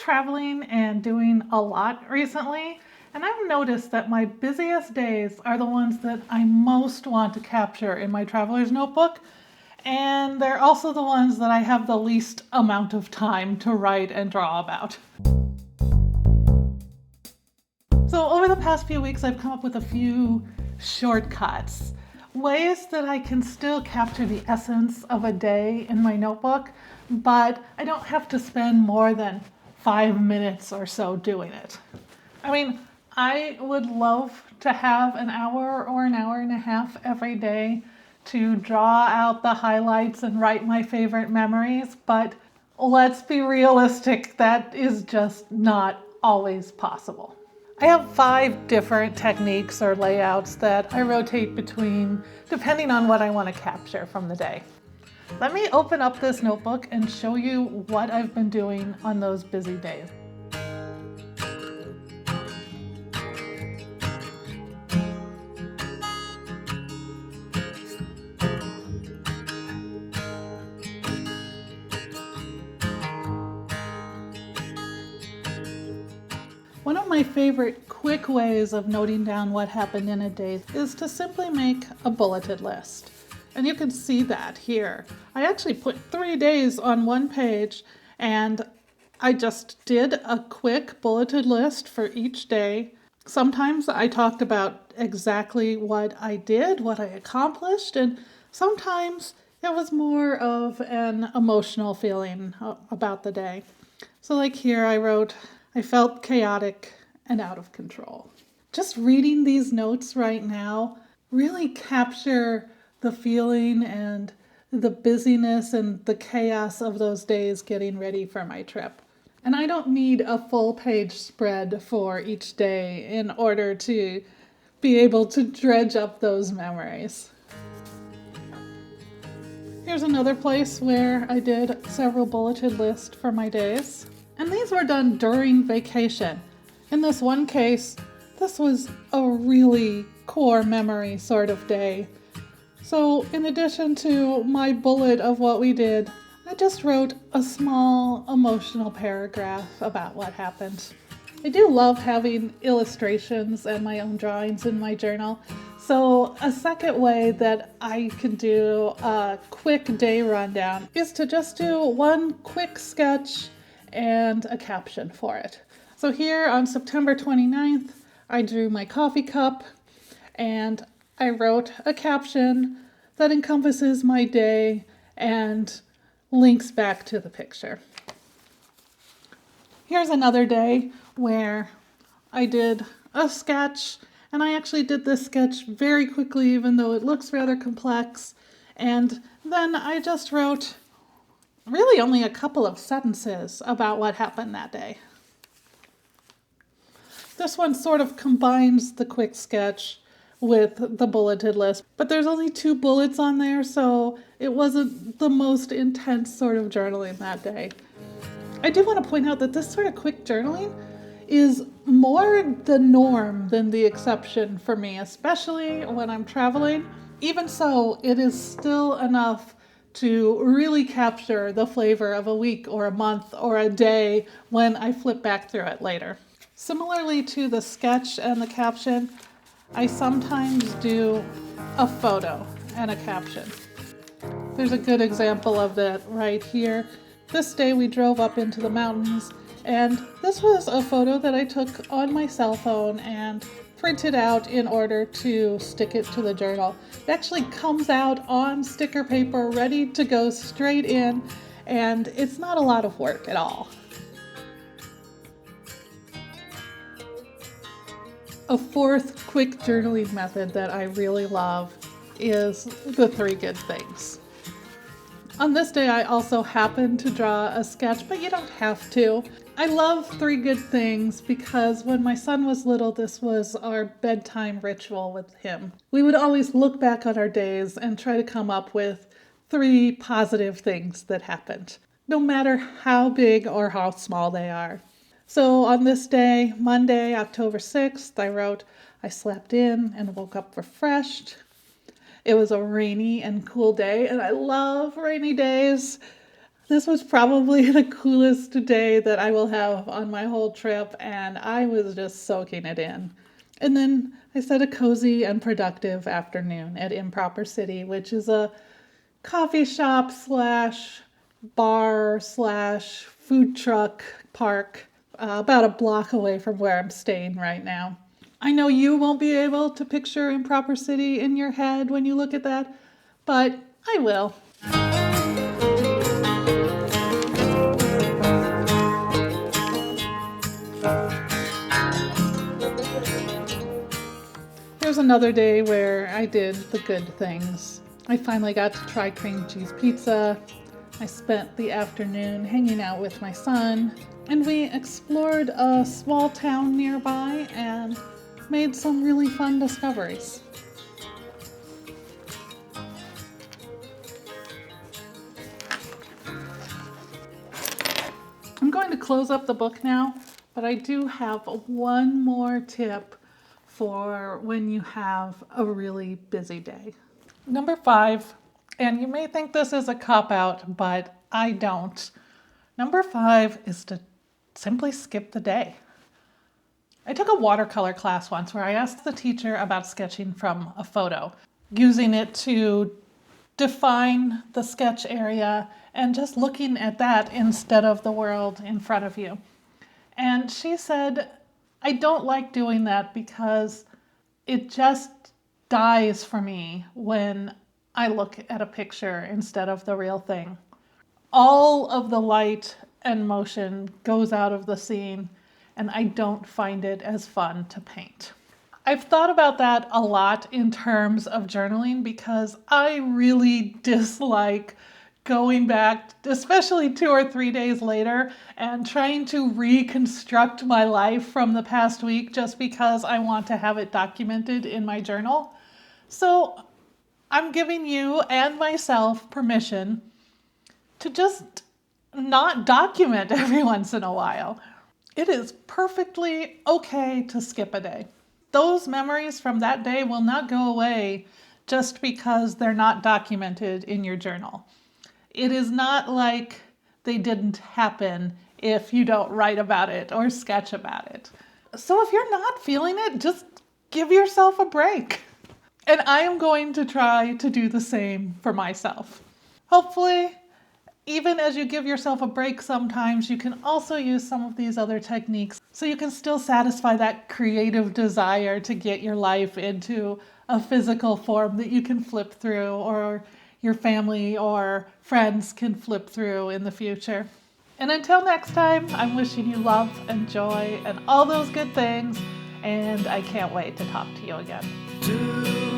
traveling and doing a lot recently, and I've noticed that my busiest days are the ones that I most want to capture in my traveler's notebook, and they're also the ones that I have the least amount of time to write and draw about. So over the past few weeks, I've come up with a few shortcuts, ways that I can still capture the essence of a day in my notebook, but I don't have to spend more than 5 minutes or so doing it. I mean, I would love to have an hour or an hour and a half every day to draw out the highlights and write my favorite memories, but let's be realistic, that is just not always possible. I have 5 different techniques or layouts that I rotate between depending on what I want to capture from the day. Let me open up this notebook and show you what I've been doing on those busy days. One of my favorite quick ways of noting down what happened in a day is to simply make a bulleted list. And you can see that here. I actually put 3 days on one page, and I just did a quick bulleted list for each day. Sometimes I talked about exactly what I did, what I accomplished, and sometimes it was more of an emotional feeling about the day. So like here I wrote, I felt chaotic and out of control. Just reading these notes right now really capture the feeling and the busyness and the chaos of those days getting ready for my trip. And I don't need a full page spread for each day in order to be able to dredge up those memories. Here's another place where I did several bulleted lists for my days. And these were done during vacation. In this one case, this was a really core memory sort of day. So in addition to my bullet of what we did, I just wrote a small emotional paragraph about what happened. I do love having illustrations and my own drawings in my journal. So a second way that I can do a quick day rundown is to just do one quick sketch and a caption for it. So here on September 29th, I drew my coffee cup and I wrote a caption that encompasses my day and links back to the picture. Here's another day where I did a sketch, and I actually did this sketch very quickly even though it looks rather complex, and then I just wrote really only a couple of sentences about what happened that day. This one sort of combines the quick sketch with the bulleted list, but there's only 2 bullets on there, so it wasn't the most intense sort of journaling that day. I do want to point out that this sort of quick journaling is more the norm than the exception for me, especially when I'm traveling. Even so, it is still enough to really capture the flavor of a week or a month or a day when I flip back through it later. Similarly to the sketch and the caption, I sometimes do a photo and a caption. There's a good example of that right here. This day we drove up into the mountains, and this was a photo that I took on my cell phone and printed out in order to stick it to the journal. It actually comes out on sticker paper ready to go straight in, and it's not a lot of work at all. A fourth quick journaling method that I really love is the 3 good things. On this day, I also happened to draw a sketch, but you don't have to. I love 3 good things because when my son was little, this was our bedtime ritual with him. We would always look back on our days and try to come up with 3 positive things that happened, no matter how big or how small they are. So on this day, Monday, October 6th, I wrote, I slept in and woke up refreshed. It was a rainy and cool day, and I love rainy days. This was probably the coolest day that I will have on my whole trip, and I was just soaking it in. And then I spent a cozy and productive afternoon at Improper City, which is a coffee shop slash bar slash food truck park about a block away from where I'm staying right now. I know you won't be able to picture Improper City in your head when you look at that, but I will. There's another day where I did the good things. I finally got to try cream cheese pizza. I spent the afternoon hanging out with my son, and we explored a small town nearby and made some really fun discoveries. I'm going to close up the book now, but I do have one more tip for when you have a really busy day. Number 5, and you may think this is a cop-out, but I don't. Number 5 is to simply skip the day. I took a watercolor class once where I asked the teacher about sketching from a photo, using it to define the sketch area and just looking at that instead of the world in front of you. And she said, I don't like doing that because it just dies for me when I look at a picture instead of the real thing. All of the light and motion goes out of the scene, and I don't find it as fun to paint. I've thought about that a lot in terms of journaling because I really dislike going back, especially 2 or 3 days later, and trying to reconstruct my life from the past week just because I want to have it documented in my journal. So I'm giving you and myself permission to just not document every once in a while. It is perfectly okay to skip a day. Those memories from that day will not go away just because they're not documented in your journal. It is not like they didn't happen if you don't write about it or sketch about it. So if you're not feeling it, just give yourself a break. And I am going to try to do the same for myself. Hopefully, even as you give yourself a break sometimes, you can also use some of these other techniques so you can still satisfy that creative desire to get your life into a physical form that you can flip through or your family or friends can flip through in the future. And until next time, I'm wishing you love and joy and all those good things, and I can't wait to talk to you again.